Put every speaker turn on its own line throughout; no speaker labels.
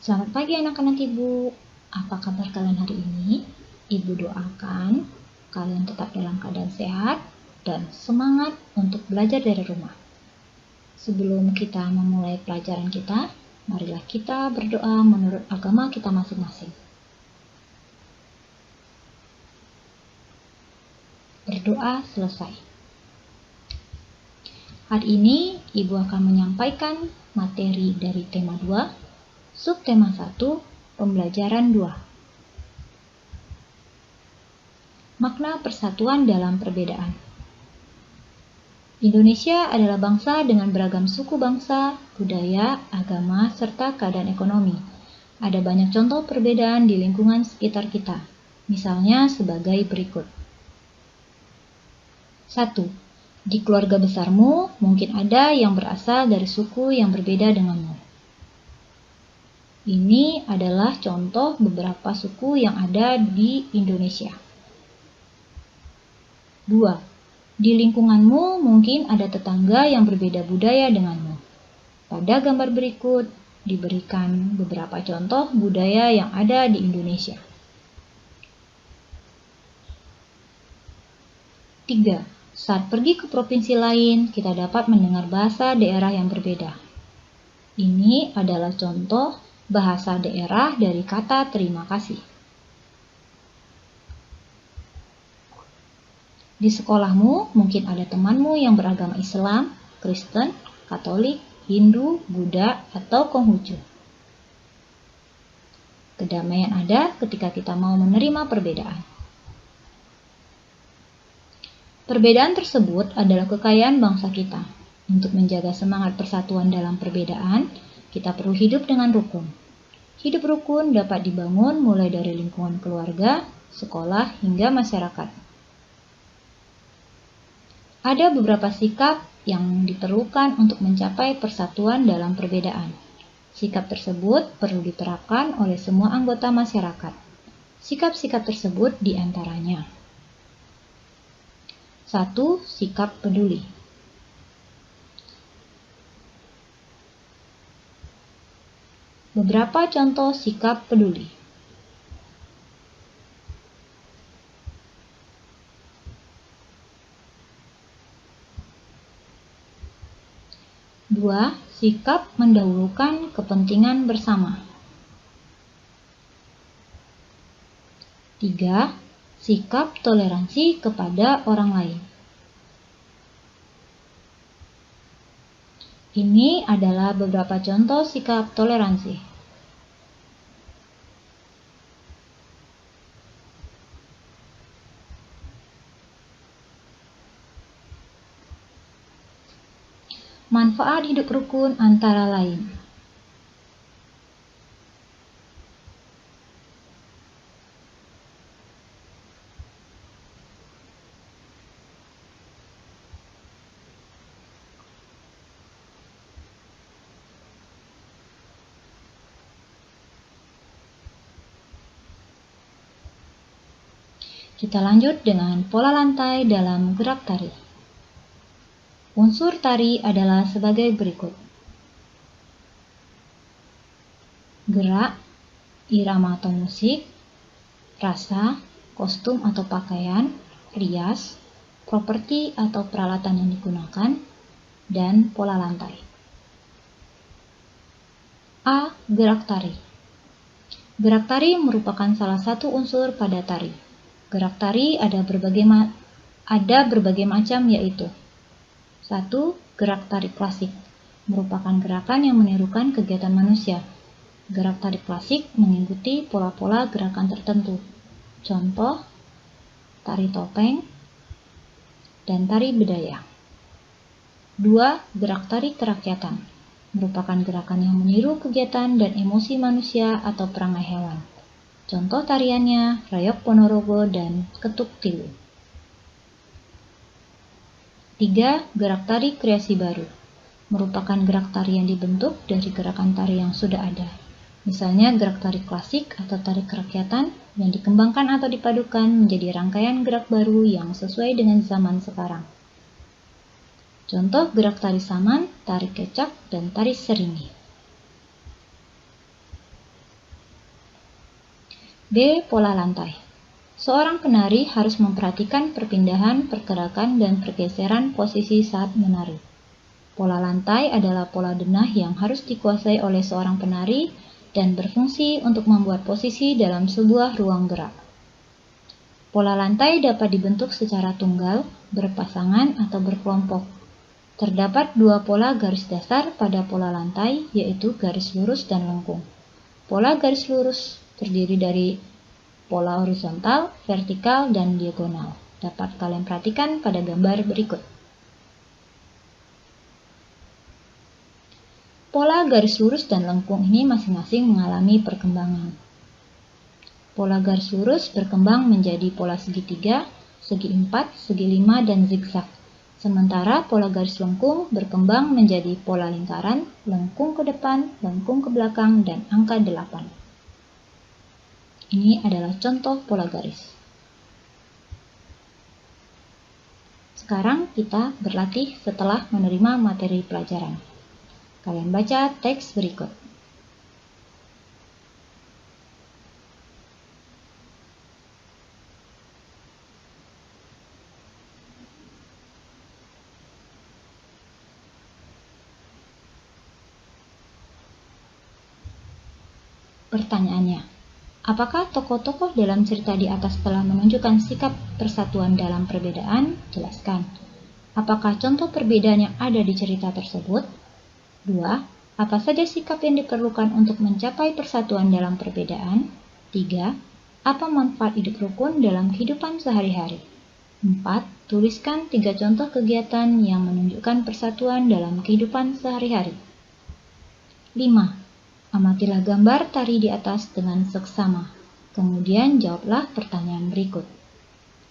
Selamat pagi anak-anak Ibu. Apa kabar kalian hari ini? Ibu doakan kalian tetap dalam keadaan sehat dan semangat untuk belajar dari rumah. Sebelum kita memulai pelajaran kita, marilah kita berdoa menurut agama kita masing-masing. Berdoa selesai. Hari ini Ibu akan menyampaikan materi dari tema 2, subtema 1, pembelajaran 2. Makna persatuan dalam perbedaan. Indonesia adalah bangsa dengan beragam suku bangsa, budaya, agama, serta keadaan ekonomi. Ada banyak contoh perbedaan di lingkungan sekitar kita. Misalnya sebagai berikut. 1. Di keluarga besarmu mungkin ada yang berasal dari suku yang berbeda denganmu. Ini adalah contoh beberapa suku yang ada di Indonesia. 2. Di lingkunganmu mungkin ada tetangga yang berbeda budaya denganmu. Pada gambar berikut diberikan beberapa contoh budaya yang ada di Indonesia. 3. Saat pergi ke provinsi lain, kita dapat mendengar bahasa daerah yang berbeda. Ini adalah contoh bahasa daerah dari kata terima kasih. Di sekolahmu mungkin ada temanmu yang beragama Islam, Kristen, Katolik, Hindu, Buddha, atau Konghucu. Kedamaian ada ketika kita mau menerima perbedaan. Perbedaan tersebut adalah kekayaan bangsa kita. Untuk menjaga semangat persatuan dalam perbedaan, kita perlu hidup dengan rukun. Hidup rukun dapat dibangun mulai dari lingkungan keluarga, sekolah, hingga masyarakat. Ada beberapa sikap yang diperlukan untuk mencapai persatuan dalam perbedaan. Sikap tersebut perlu diterapkan oleh semua anggota masyarakat. Sikap-sikap tersebut diantaranya: 1. Sikap peduli. Beberapa contoh sikap peduli. 2. Sikap mendahulukan kepentingan bersama. 3. Sikap toleransi kepada orang lain. Ini adalah beberapa contoh sikap toleransi. Manfaat hidup rukun antara lain: Kita lanjut dengan pola lantai dalam gerak tari. Unsur tari adalah sebagai berikut: gerak, irama atau musik, rasa, kostum atau pakaian, rias, properti atau peralatan yang digunakan, dan pola lantai. A. Gerak tari. Gerak tari merupakan salah satu unsur pada tari. Gerak tari ada berbagai macam, yaitu: 1. Gerak tari klasik merupakan gerakan yang menirukan kegiatan manusia. Gerak tari klasik mengikuti pola-pola gerakan tertentu. Contoh, tari topeng dan tari bedaya. 2. Gerak tari kerakyatan merupakan gerakan yang meniru kegiatan dan emosi manusia atau perangai hewan. Contoh tariannya Rayok Ponorogo dan Ketuk Tilu. 3. Gerak tari kreasi baru merupakan gerak tari yang dibentuk dari gerakan tari yang sudah ada. Misalnya gerak tari klasik atau tari kerakyatan yang dikembangkan atau dipadukan menjadi rangkaian gerak baru yang sesuai dengan zaman sekarang. Contoh gerak tari saman, tari kecak, dan tari seringi. B. Pola lantai. Seorang penari harus memperhatikan perpindahan, pergerakan, dan pergeseran posisi saat menari. Pola lantai adalah pola denah yang harus dikuasai oleh seorang penari dan berfungsi untuk membuat posisi dalam sebuah ruang gerak. Pola lantai dapat dibentuk secara tunggal, berpasangan, atau berkelompok. Terdapat dua pola garis dasar pada pola lantai, yaitu garis lurus dan lengkung. Pola garis lurus terdiri dari pola horizontal, vertikal, dan diagonal. Dapat kalian perhatikan pada gambar berikut. Pola garis lurus dan lengkung ini masing-masing mengalami perkembangan. Pola garis lurus berkembang menjadi pola segitiga, segi empat, segi lima, dan zigzag. Sementara pola garis lengkung berkembang menjadi pola lingkaran, lengkung ke depan, lengkung ke belakang, dan angka 8. Ini adalah contoh pola garis. Sekarang kita berlatih setelah menerima materi pelajaran. Kalian baca teks berikut. Pertanyaannya, apakah tokoh-tokoh dalam cerita di atas telah menunjukkan sikap persatuan dalam perbedaan? Jelaskan. Apakah contoh perbedaan yang ada di cerita tersebut? 2. Apa saja sikap yang diperlukan untuk mencapai persatuan dalam perbedaan? 3. Apa manfaat hidup rukun dalam kehidupan sehari-hari? 4. Tuliskan 3 contoh kegiatan yang menunjukkan persatuan dalam kehidupan sehari-hari. 5. Amatilah gambar tari di atas dengan seksama. Kemudian jawablah pertanyaan berikut.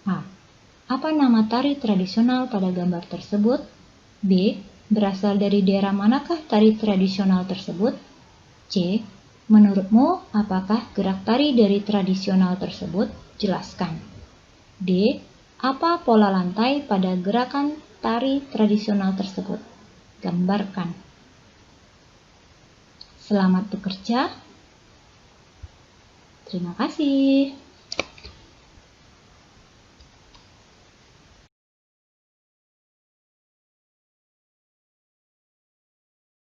A. Apa nama tari tradisional pada gambar tersebut? B. Berasal dari daerah manakah tari tradisional tersebut? C. Menurutmu, apakah gerak tari dari tradisional tersebut? Jelaskan. D. Apa pola lantai pada gerakan tari tradisional tersebut? Gambarkan. Selamat bekerja. Terima kasih.